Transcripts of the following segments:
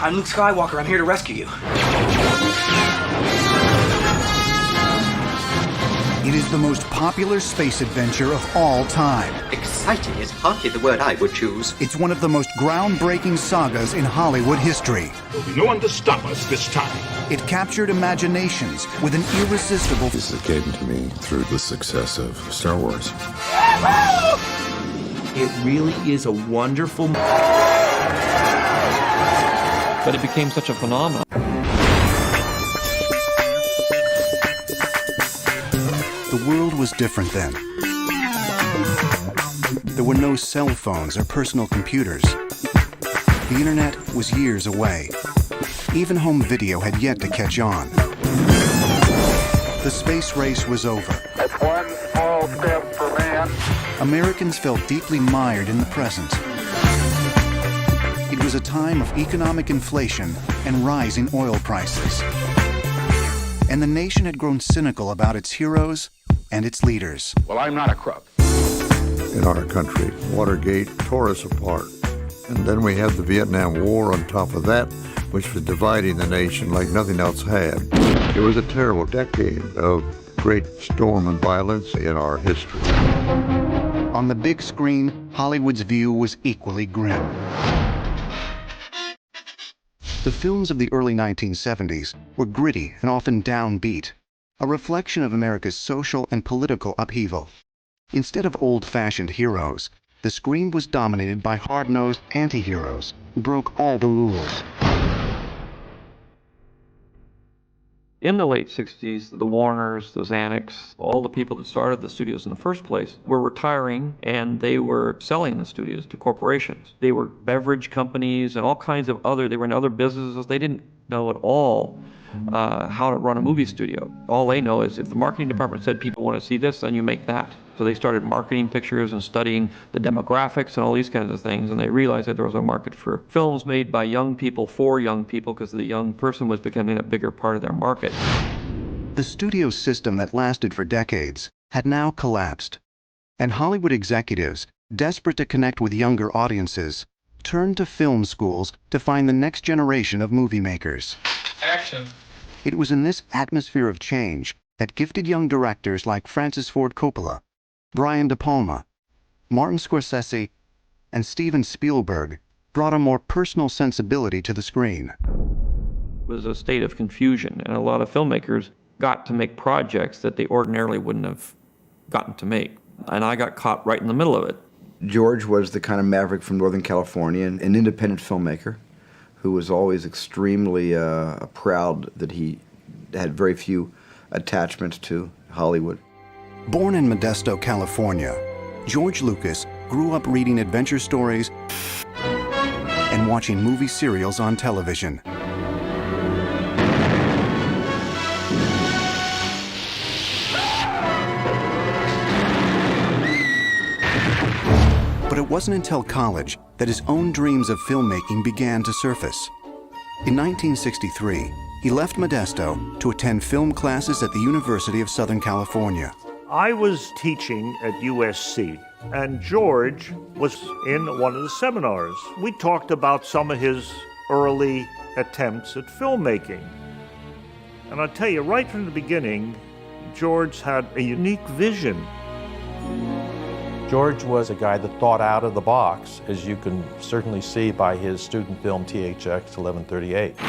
I'm Luke Skywalker. I'm here to rescue you. It is the most popular space adventure of all time. Exciting is hardly the word I would choose. It's one of the most groundbreaking sagas in Hollywood history. There'll be no one to stop us this time. It captured imaginations with an irresistible... This came to me through the success of Star Wars. It really is a wonderful... But it became such a phenomenon. The world was different then. There were no cell phones or personal computers. The internet was years away. Even home video had yet to catch on. The space race was over. That's one small step for man. Americans felt deeply mired in the present. It was a time of economic inflation and rising oil prices. And the nation had grown cynical about its heroes and its leaders. Well, I'm not a crook. In our country, Watergate tore us apart. And then we had the Vietnam War on top of that, which was dividing the nation like nothing else had. It was a terrible decade of great storm and violence in our history. On the big screen, Hollywood's view was equally grim. The films of the early 1970s were gritty and often downbeat, a reflection of America's social and political upheaval. Instead of old-fashioned heroes, the screen was dominated by hard-nosed anti-heroes who broke all the rules. In the late 60s, the Warners, the Xanax, all the people that started the studios in the first place were retiring, and they were selling the studios to corporations. They were beverage companies and all kinds of they were in other businesses. They didn't know at all how to run a movie studio. All they know is if the marketing department said people want to see this, then you make that. So they started marketing pictures and studying the demographics and all these kinds of things, and they realized that there was a market for films made by young people for young people, because the young person was becoming a bigger part of their market. The studio system that lasted for decades had now collapsed, and Hollywood executives, desperate to connect with younger audiences, turned to film schools to find the next generation of movie makers. Action. It was in this atmosphere of change that gifted young directors like Francis Ford Coppola, Brian De Palma, Martin Scorsese, and Steven Spielberg brought a more personal sensibility to the screen. It was a state of confusion, and a lot of filmmakers got to make projects that they ordinarily wouldn't have gotten to make. And I got caught right in the middle of it. George was the kind of maverick from Northern California, an independent filmmaker who was always extremely proud that he had very few attachments to Hollywood. Born in Modesto, California, George Lucas grew up reading adventure stories and watching movie serials on television. But it wasn't until college that his own dreams of filmmaking began to surface. In 1963, he left Modesto to attend film classes at the University of Southern California. I was teaching at USC, and George was in one of the seminars. We talked about some of his early attempts at filmmaking. And I'll tell you, right from the beginning, George had a unique vision. George was a guy that thought out of the box, as you can certainly see by his student film THX 1138. THX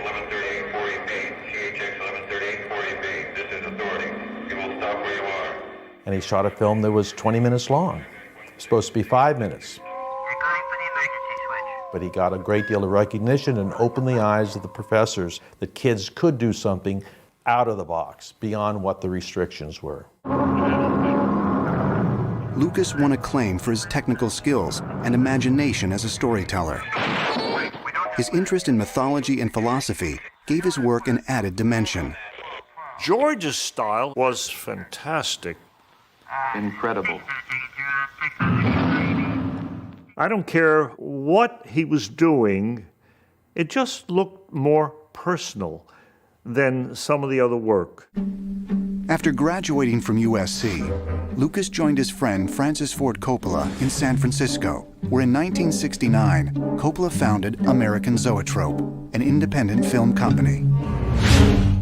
1138 40B. THX 1138 40B. This is authority. You will stop where you are. And he shot a film that was 20 minutes long. It was supposed to be 5 minutes. You're going for the emergency switch. But he got a great deal of recognition and opened the eyes of the professors that kids could do something out of the box, beyond what the restrictions were. Lucas won acclaim for his technical skills and imagination as a storyteller. His interest in mythology and philosophy gave his work an added dimension. George's style was fantastic. Incredible. I don't care what he was doing, it just looked more personal than some of the other work. After graduating from USC, Lucas joined his friend Francis Ford Coppola in San Francisco, where in 1969, Coppola founded American Zoetrope, an independent film company.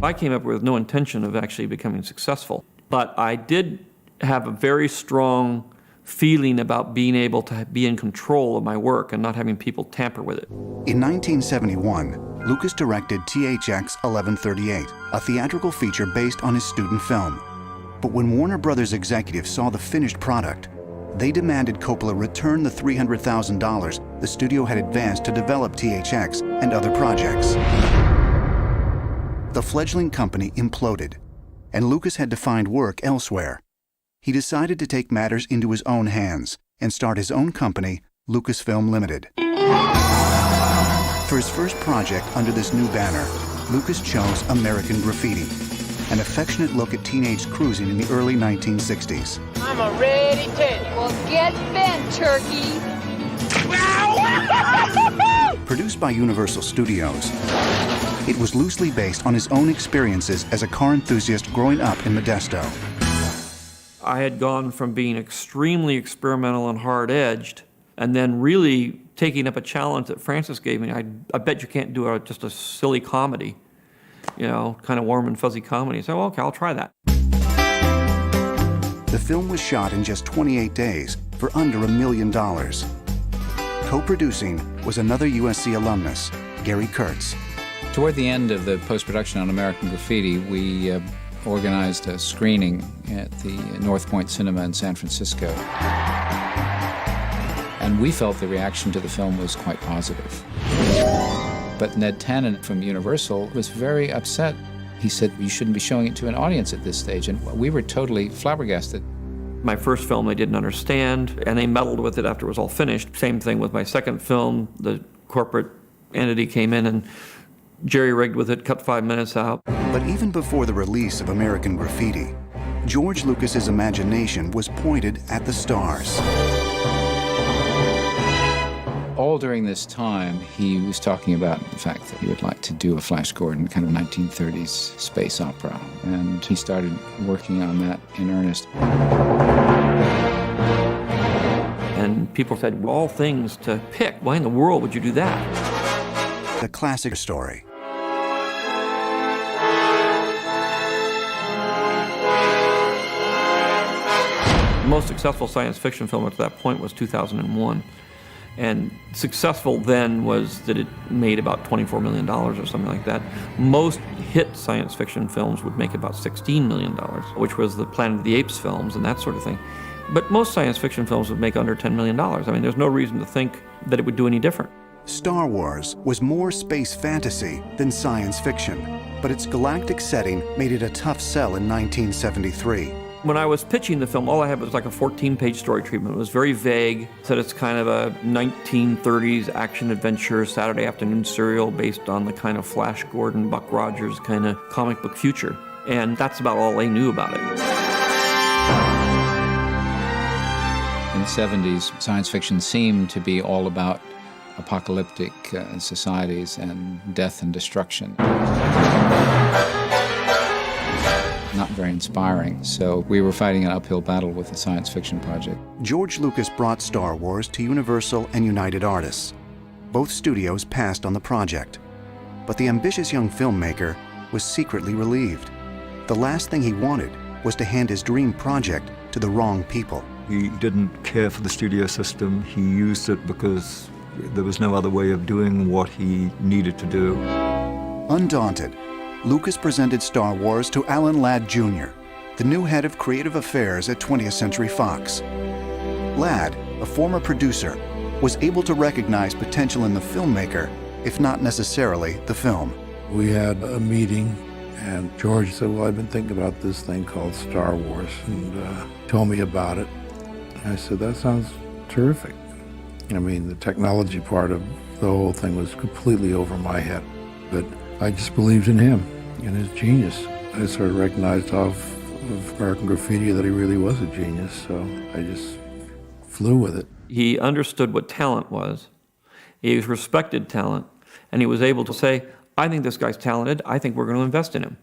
I came up with no intention of actually becoming successful, but I did have a very strong feeling about being able to be in control of my work and not having people tamper with it. In 1971, Lucas directed THX 1138, a theatrical feature based on his student film. But when Warner Brothers executives saw the finished product, they demanded Coppola return the $300,000 the studio had advanced to develop THX and other projects. The fledgling company imploded, and Lucas had to find work elsewhere. He decided to take matters into his own hands and start his own company, Lucasfilm Limited. For his first project under this new banner, Lucas chose American Graffiti, an affectionate look at teenage cruising in the early 1960s. I'm a ready Teddy. Well, get bent, turkey. Produced by Universal Studios, it was loosely based on his own experiences as a car enthusiast growing up in Modesto. I had gone from being extremely experimental and hard-edged, and then really taking up a challenge that Francis gave me. I bet you can't do just a silly comedy, you know, kind of warm and fuzzy comedy. So, okay, I'll try that. The film was shot in just 28 days for under $1 million. Co-producing was another USC alumnus, Gary Kurtz. Toward the end of the post-production on American Graffiti, we organized a screening at the North Point Cinema in San Francisco. And we felt the reaction to the film was quite positive. But Ned Tannen from Universal was very upset. He said, you shouldn't be showing it to an audience at this stage, and we were totally flabbergasted. My first film they didn't understand, and they meddled with it after it was all finished. Same thing with my second film. The corporate entity came in and jerry-rigged with it, cut 5 minutes out. But even before the release of American Graffiti, George Lucas's imagination was pointed at the stars. All during this time, he was talking about the fact that he would like to do a Flash Gordon kind of 1930s space opera, and he started working on that in earnest. And people said, of all things to pick, why in the world would you do that? The classic story. The most successful science fiction film up to that point was 2001. And successful then was that it made about $24 million or something like that. Most hit science fiction films would make about $16 million, which was the Planet of the Apes films and that sort of thing. But most science fiction films would make under $10 million. I mean, there's no reason to think that it would do any different. Star Wars was more space fantasy than science fiction, but its galactic setting made it a tough sell in 1973. When I was pitching the film, all I had was like a 14-page story treatment. It was very vague. Said it's kind of a 1930s action-adventure Saturday afternoon serial based on the kind of Flash Gordon, Buck Rogers kind of comic book future. And that's about all they knew about it. In the 70s, science fiction seemed to be all about apocalyptic societies and death and destruction. Not very inspiring, so we were fighting an uphill battle with the science fiction project. George Lucas brought Star Wars to Universal and United Artists. Both studios passed on the project, but the ambitious young filmmaker was secretly relieved. The last thing he wanted was to hand his dream project to the wrong people. He didn't care for the studio system. He used it because there was no other way of doing what he needed to do. Undaunted, Lucas presented Star Wars to Alan Ladd Jr., the new head of creative affairs at 20th Century Fox. Ladd, a former producer, was able to recognize potential in the filmmaker, if not necessarily the film. We had a meeting, and George said, well, I've been thinking about this thing called Star Wars, and told me about it. And I said, that sounds terrific. I mean, the technology part of the whole thing was completely over my head, but I just believed in him and his genius. I sort of recognized off of American Graffiti that he really was a genius, so I just flew with it. He understood what talent was. He respected talent, and he was able to say, I think this guy's talented. I think we're going to invest in him.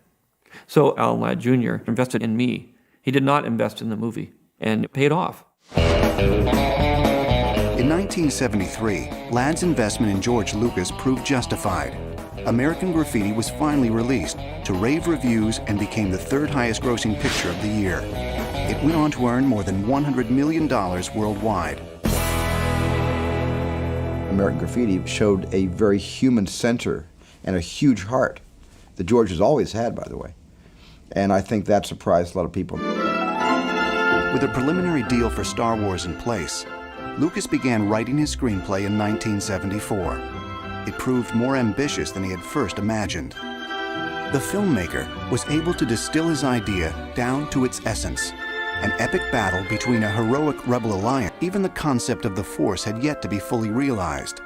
So Alan Ladd Jr. invested in me. He did not invest in the movie, and it paid off. In 1973, Ladd's investment in George Lucas proved justified. American Graffiti was finally released to rave reviews and became the third highest grossing picture of the year. It went on to earn more than $100 million worldwide. American Graffiti showed a very human center and a huge heart that George has always had, by the way. And I think that surprised a lot of people. With a preliminary deal for Star Wars in place, Lucas began writing his screenplay in 1974. It proved more ambitious than he had first imagined. The filmmaker was able to distill his idea down to its essence, an epic battle between a heroic rebel alliance. Even the concept of the Force had yet to be fully realized.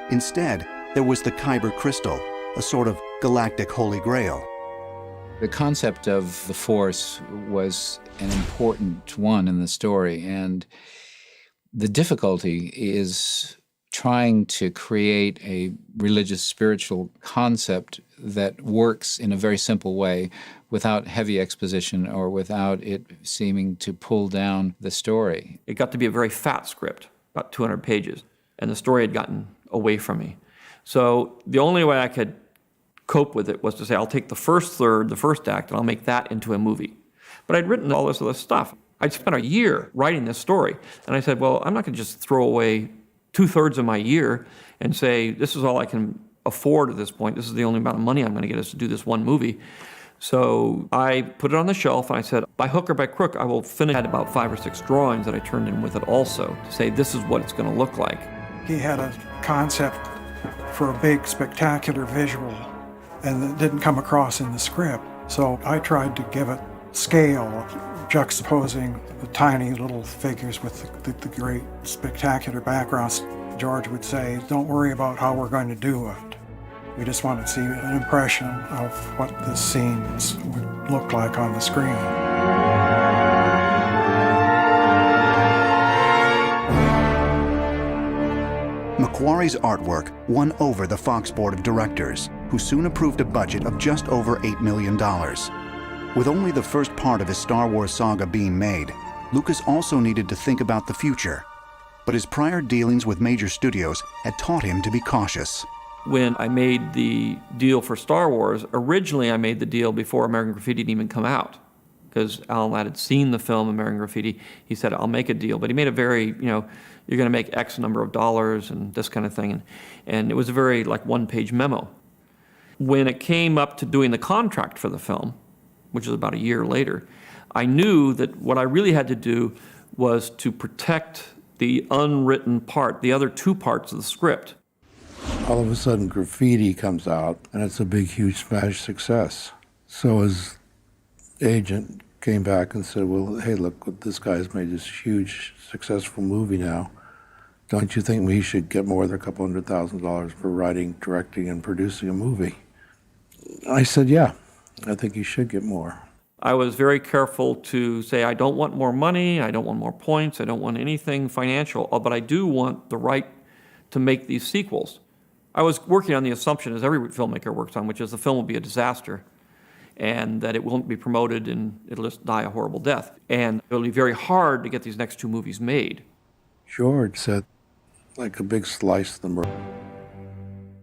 Instead, there was the Kyber crystal, a sort of galactic holy grail. The concept of the Force was an important one in the story, and the difficulty is trying to create a religious, spiritual concept that works in a very simple way without heavy exposition or without it seeming to pull down the story. It got to be a very fat script, about 200 pages, and the story had gotten away from me. So the only way I could cope with it was to say, I'll take the first third, the first act, and I'll make that into a movie. But I'd written all this other stuff. I'd spent a year writing this story, and I said, well, I'm not going to just throw away 2/3 of my year and say, this is all I can afford at this point. This is the only amount of money I'm going to get is to do this one movie. So I put it on the shelf, and I said, by hook or by crook, I will finish. I had about 5 or 6 drawings that I turned in with it also to say, this is what it's going to look like. He had a concept for a big, spectacular visual, and it didn't come across in the script. So I tried to give it scale, juxtaposing the tiny little figures with the great, spectacular backgrounds. George would say, don't worry about how we're going to do it. We just want to see an impression of what the scenes would look like on the screen. Macquarie's artwork won over the Fox Board of Directors, who soon approved a budget of just over $8 million. With only the first part of his Star Wars saga being made, Lucas also needed to think about the future. But his prior dealings with major studios had taught him to be cautious. When I made the deal for Star Wars, originally I made the deal before American Graffiti didn't even come out. Because Alan Ladd had seen the film American Graffiti, he said, I'll make a deal. But he made a very, you're going to make X number of dollars and this kind of thing. And it was a very, one-page memo. When it came up to doing the contract for the film, which was about a year later, I knew that what I really had to do was to protect the unwritten part, the other 2 parts of the script. All of a sudden, Graffiti comes out, and it's a big, huge smash success. So his agent came back and said, well, hey, look, this guy's made this huge, successful movie now. Don't you think we should get more than a couple $100,000 for writing, directing, and producing a movie? I said, yeah, I think you should get more. I was very careful to say, I don't want more money, I don't want more points, I don't want anything financial, but I do want the right to make these sequels. I was working on the assumption, as every filmmaker works on, which is the film will be a disaster and that it won't be promoted and it'll just die a horrible death. And it'll be very hard to get these next 2 movies made. George said, like a big slice of the murder.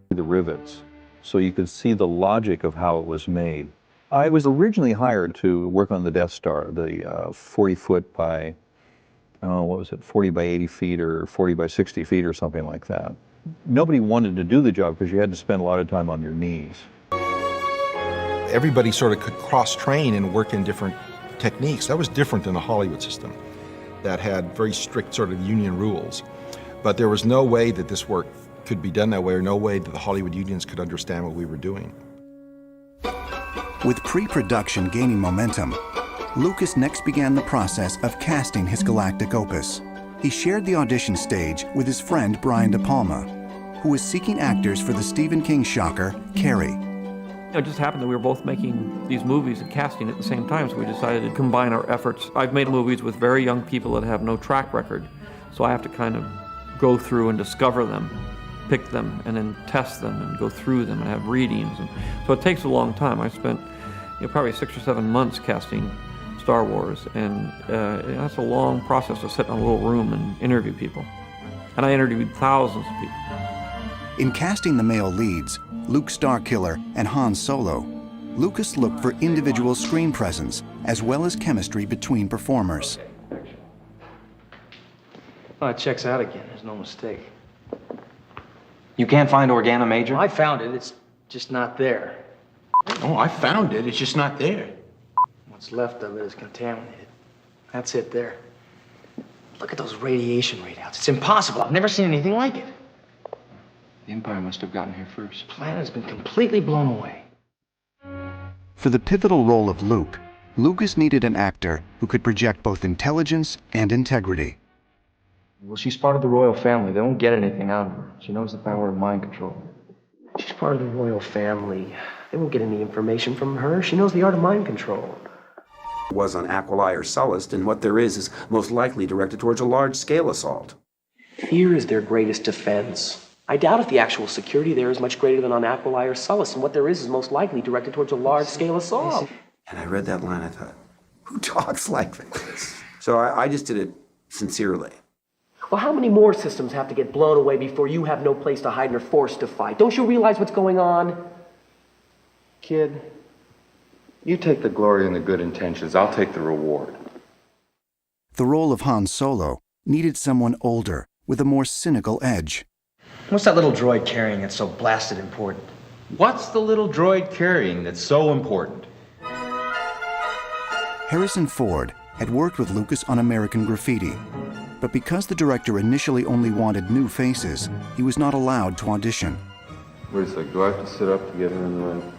The rivets, so you could see the logic of how it was made. I was originally hired to work on the Death Star, the 40 foot by, 40 by 80 feet or 40 by 60 feet or something like that. Nobody wanted to do the job because you had to spend a lot of time on your knees. Everybody sort of could cross-train and work in different techniques. That was different than the Hollywood system that had very strict sort of union rules. But there was no way that this work could be done that way, or no way that the Hollywood unions could understand what we were doing. With pre-production gaining momentum, Lucas next began the process of casting his galactic opus. He shared the audition stage with his friend Brian De Palma, who was seeking actors for the Stephen King shocker, Carrie. It just happened that we were both making these movies and casting at the same time, so we decided to combine our efforts. I've made movies with very young people that have no track record, so I have to kind of go through and discover them, pick them, and then test them and go through them and have readings. And so it takes a long time. I spent, probably 6 or 7 months casting Star Wars, and that's a long process to sit in a little room and interview people. And I interviewed thousands of people. In casting the male leads, Luke Starkiller and Han Solo, Lucas looked for individual screen presence as well as chemistry between performers. Oh, it checks out again. There's no mistake. You can't find Organa Major? I found it. It's just not there. Oh, I found it. It's just not there. What's left of it is contaminated. That's it there. Look at those radiation readouts. It's impossible. I've never seen anything like it. The Empire must have gotten here first. The planet has been completely blown away. For the pivotal role of Luke, Lucas needed an actor who could project both intelligence and integrity. Well, she's part of the royal family. They won't get anything out of her. She knows the power of mind control. She's part of the royal family. They won't get any information from her. She knows the art of mind control. Was on Aquilai or Sullust, and what there is most likely directed towards a large-scale assault. Fear is their greatest defense. I doubt if the actual security there is much greater than on Aquilai or Sullust, and what there is most likely directed towards a large-scale assault. And I read that line, I thought, who talks like this? So I just did it sincerely. Well, how many more systems have to get blown away before you have no place to hide and are forced to fight? Don't you realize what's going on? Kid, you take the glory and the good intentions. I'll take the reward. The role of Han Solo needed someone older with a more cynical edge. What's that little droid carrying that's so blasted important? What's the little droid carrying that's so important? Harrison Ford had worked with Lucas on American Graffiti, but because the director initially only wanted new faces, he was not allowed to audition. Wait a sec, do I have to sit up to get her in the right?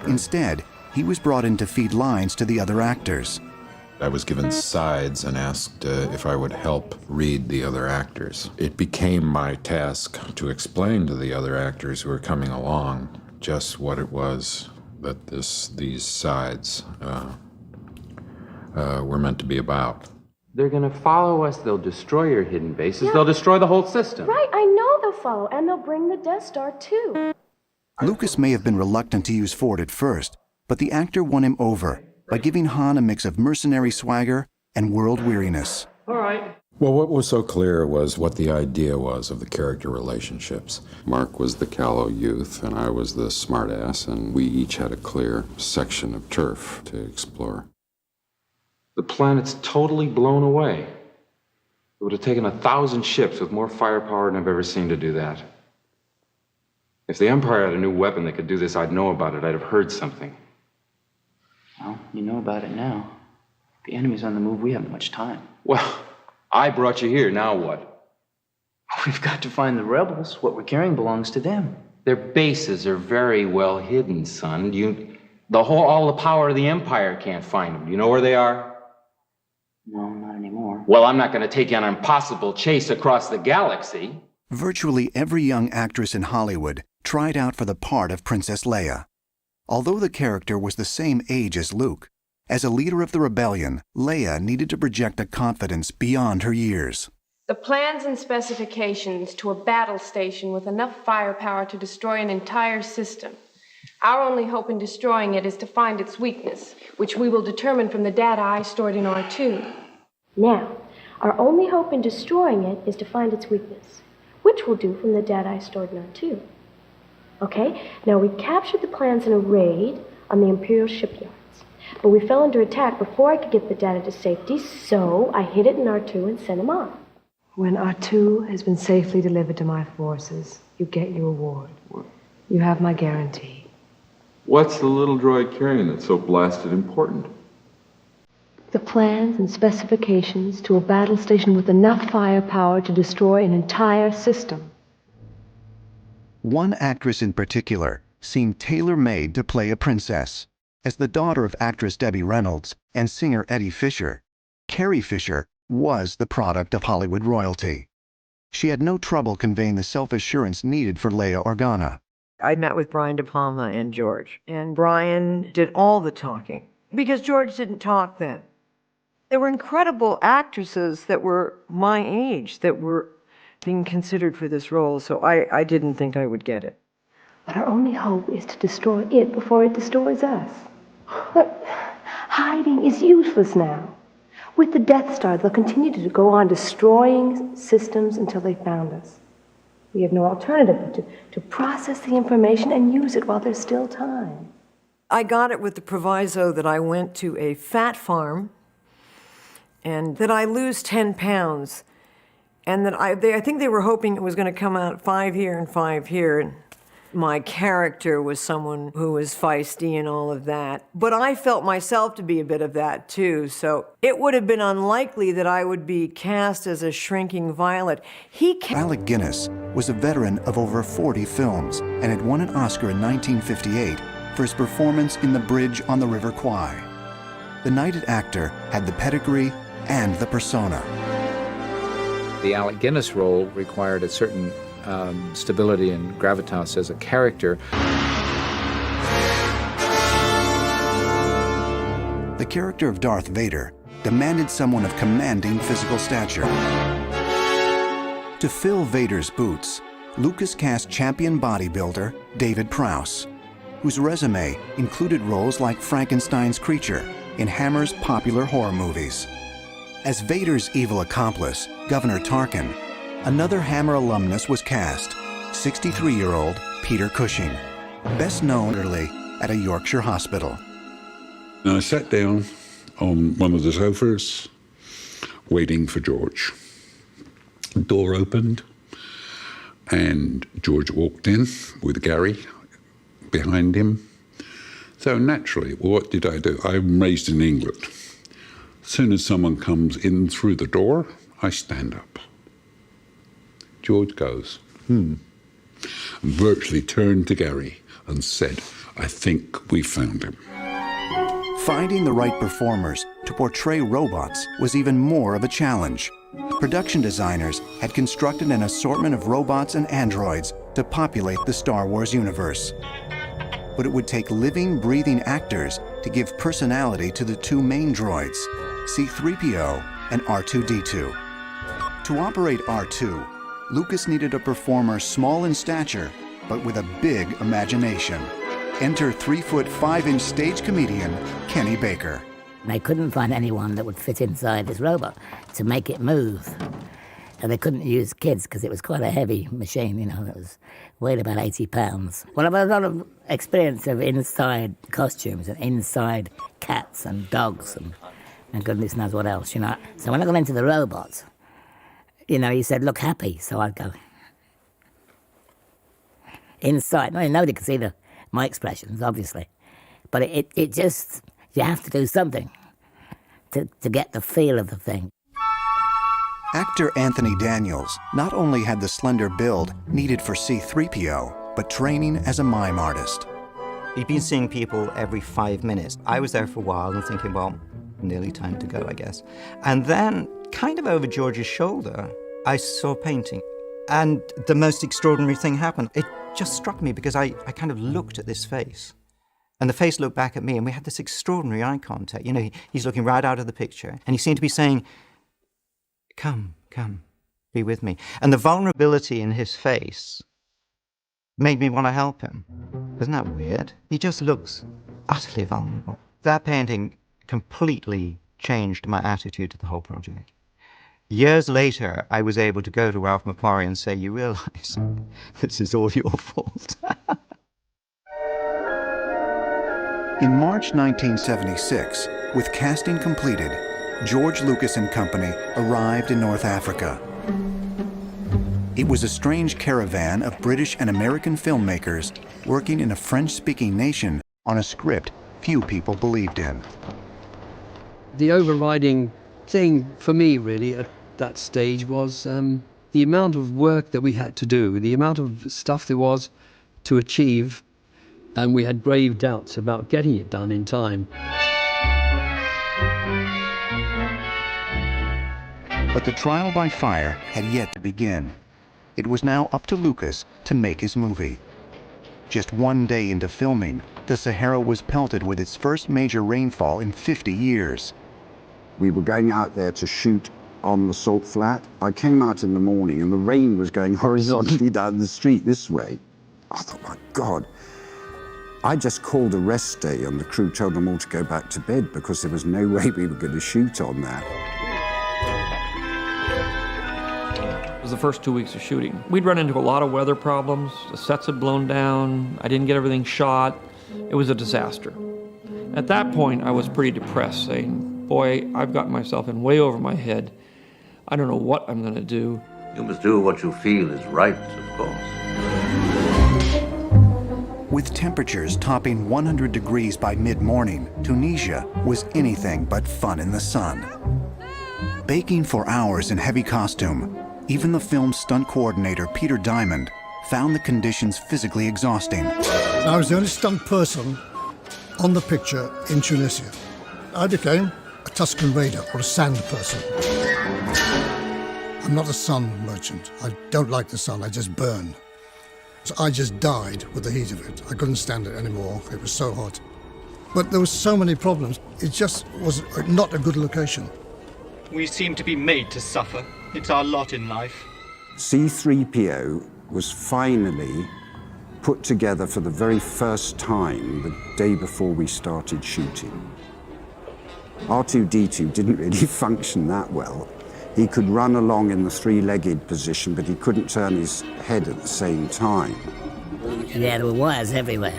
Instead, he was brought in to feed lines to the other actors. I was given sides and asked if I would help read the other actors. It became my task to explain to the other actors who were coming along just what it was that these sides were meant to be about. They're gonna follow us, they'll destroy your hidden bases, they'll destroy the whole system. Right, I know they'll follow, and they'll bring the Death Star too. Lucas may have been reluctant to use Ford at first, but the actor won him over by giving Han a mix of mercenary swagger and world weariness. All right. Well, what was so clear was what the idea was of the character relationships. Mark was the callow youth, and I was the smartass, and we each had a clear section of turf to explore. The planet's totally blown away. It would have taken 1,000 ships with more firepower than I've ever seen to do that. If the Empire had a new weapon that could do this, I'd know about it. I'd have heard something. Well, you know about it now. The enemy's on the move. We haven't much time. Well, I brought you here. Now what? We've got to find the rebels. What we're carrying belongs to them. Their bases are very well hidden, son. All the power of the Empire can't find them. You know where they are? No, not anymore. Well, I'm not going to take you on an impossible chase across the galaxy. Virtually every young actress in Hollywood tried out for the part of Princess Leia. Although the character was the same age as Luke, as a leader of the rebellion, Leia needed to project a confidence beyond her years. The plans and specifications to a battle station with enough firepower to destroy an entire system. Our only hope in destroying it is to find its weakness, which we will determine from the data I stored in R2. Now, our only hope in destroying it is to find its weakness, which we'll do from the data I stored in R2. Okay, now we captured the plans in a raid on the Imperial shipyards, but we fell under attack before I could get the data to safety, so I hid it in R2 and sent him on. When R2 has been safely delivered to my forces, you get your reward. What? You have my guarantee. What's the little droid carrying that's so blasted important? The plans and specifications to a battle station with enough firepower to destroy an entire system. One actress in particular seemed tailor-made to play a princess. As the daughter of actress Debbie Reynolds and singer Eddie Fisher, Carrie Fisher was the product of Hollywood royalty. She had no trouble conveying the self-assurance needed for Leia Organa. I met with Brian De Palma and George, and Brian did all the talking, because George didn't talk then. There were incredible actresses that were my age that were being considered for this role, so I didn't think I would get it. But our only hope is to destroy it before it destroys us. But hiding is useless now. With the Death Star, they'll continue to go on destroying systems until they found us. We have no alternative but to process the information and use it while there's still time. I got it with the proviso that I went to a fat farm and that I lose 10 pounds. And that I think they were hoping it was going to come out 5 here and 5 here. And my character was someone who was feisty and all of that. But I felt myself to be a bit of that too. So it would have been unlikely that I would be cast as a shrinking Violet. Alec Guinness was a veteran of over 40 films and had won an Oscar in 1958 for his performance in The Bridge on the River Kwai. The knighted actor had the pedigree and the persona. The Alec Guinness role required a certain stability and gravitas as a character. The character of Darth Vader demanded someone of commanding physical stature. To fill Vader's boots, Lucas cast champion bodybuilder David Prowse, whose resume included roles like Frankenstein's creature in Hammer's popular horror movies. As Vader's evil accomplice, Governor Tarkin, another Hammer alumnus was cast, 63-year-old Peter Cushing, best known early at a Yorkshire hospital. I sat down on one of the sofas, waiting for George. The door opened, and George walked in with Gary behind him. So naturally, what did I do? I'm raised in England. As soon as someone comes in through the door, I stand up. George goes, and virtually turned to Gary and said, I think we found him. Finding the right performers to portray robots was even more of a challenge. Production designers had constructed an assortment of robots and androids to populate the Star Wars universe. But it would take living, breathing actors to give personality to the two main droids, C-3PO and R2-D2. To operate R2, Lucas needed a performer small in stature, but with a big imagination. Enter 3-foot 5-inch stage comedian Kenny Baker. They couldn't find anyone that would fit inside this robot to make it move. And they couldn't use kids because it was quite a heavy machine, you know, it was weighed about 80 pounds. Well, I've had a lot of experience of inside costumes and inside cats and dogs and goodness knows what else, you know. So when I got into the robots, you know, he said, look happy, so I'd go inside. No, nobody could see my expressions, obviously. But it just, you have to do something to get the feel of the thing. Actor Anthony Daniels not only had the slender build needed for C-3PO, but training as a mime artist. He'd been seeing people every 5 minutes. I was there for a while and thinking, well, nearly time to go, I guess. And then, kind of over George's shoulder, I saw a painting. And the most extraordinary thing happened. It just struck me because I kind of looked at this face. And the face looked back at me, and we had this extraordinary eye contact. You know, he's looking right out of the picture, and he seemed to be saying, come, be with me. And the vulnerability in his face made me want to help him. Isn't that weird? He just looks utterly vulnerable. That painting completely changed my attitude to the whole project. Years later, I was able to go to Ralph McQuarrie and say, you realize this is all your fault. In March 1976, with casting completed, George Lucas and Company arrived in North Africa. It was a strange caravan of British and American filmmakers working in a French-speaking nation on a script few people believed in. The overriding thing for me, really, at that stage was the amount of work that we had to do, the amount of stuff there was to achieve, and we had grave doubts about getting it done in time. But the trial by fire had yet to begin. It was now up to Lucas to make his movie. Just one day into filming, the Sahara was pelted with its first major rainfall in 50 years. We were going out there to shoot on the salt flat. I came out in the morning and the rain was going horizontally down the street this way. I thought, my God. I just called a rest day and the crew told them all to go back to bed because there was no way we were going to shoot on that. It was the first 2 weeks of shooting. We'd run into a lot of weather problems. The sets had blown down. I didn't get everything shot. It was a disaster. At that point, I was pretty depressed, saying, boy, I've gotten myself in way over my head. I don't know what I'm going to do. You must do what you feel is right, of course. With temperatures topping 100 degrees by mid-morning, Tunisia was anything but fun in the sun. Baking for hours in heavy costume, even the film's stunt coordinator, Peter Diamond, found the conditions physically exhausting. I was the only stunt person on the picture in Tunisia. I became a Tuscan raider or a sand person. I'm not a sun merchant. I don't like the sun, I just burn. So I just died with the heat of it. I couldn't stand it anymore. It was so hot. But there were so many problems. It just was not a good location. We seem to be made to suffer. It's our lot in life. C-3PO was finally put together for the very first time the day before we started shooting. R2-D2 didn't really function that well. He could run along in the three-legged position, but he couldn't turn his head at the same time. Yeah, there were wires everywhere.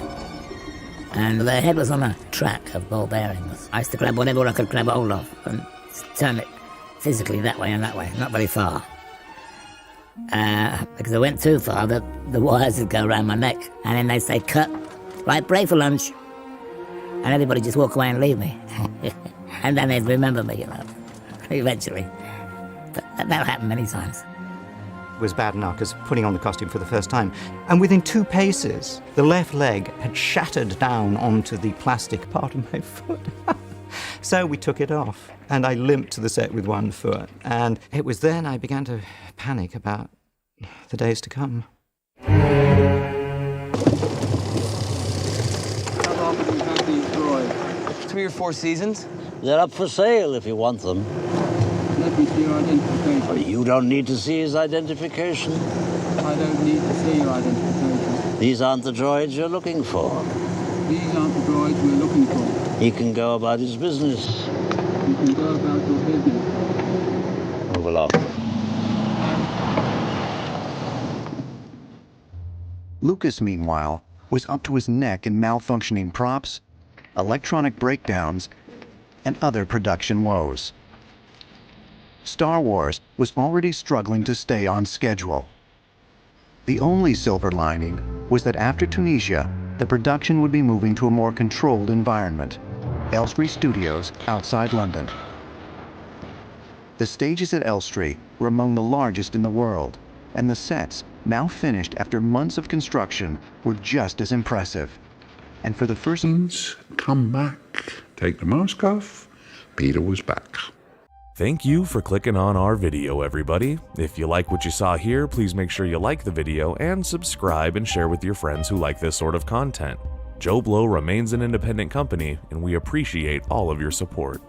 And the head was on a track of ball bearings. I used to grab whatever I could grab hold of and turn it physically that way and that way, not very far. Because I went too far, the wires would go around my neck. And then they'd say, cut, right, break for lunch. And everybody just walk away and leave me. And then they'd remember me, you know, eventually. But that happened many times. It was bad enough because putting on the costume for the first time. And within 2 paces, the left leg had shattered down onto the plastic part of my foot. So we took it off, and I limped to the set with 1 foot. And it was then I began to panic about the days to come. How long have you had these droids? 3 or 4 seasons. They're up for sale if you want them. Let me see your identification. Well, you don't need to see his identification. I don't need to see your identification. These aren't the droids you're looking for. These aren't the droids we're looking for. He can go about his business. You can go about your business. Move along. Lucas, meanwhile, was up to his neck in malfunctioning props, electronic breakdowns, and other production woes. Star Wars was already struggling to stay on schedule. The only silver lining was that after Tunisia, the production would be moving to a more controlled environment, Elstree Studios outside London. The stages at Elstree were among the largest in the world, and the sets, now finished after months of construction, were just as impressive. And for the first... Come back, take the mask off. Peter was back. Thank you for clicking on our video, everybody. If you like what you saw here, please make sure you like the video and subscribe and share with your friends who like this sort of content. Joblo remains an independent company, and we appreciate all of your support.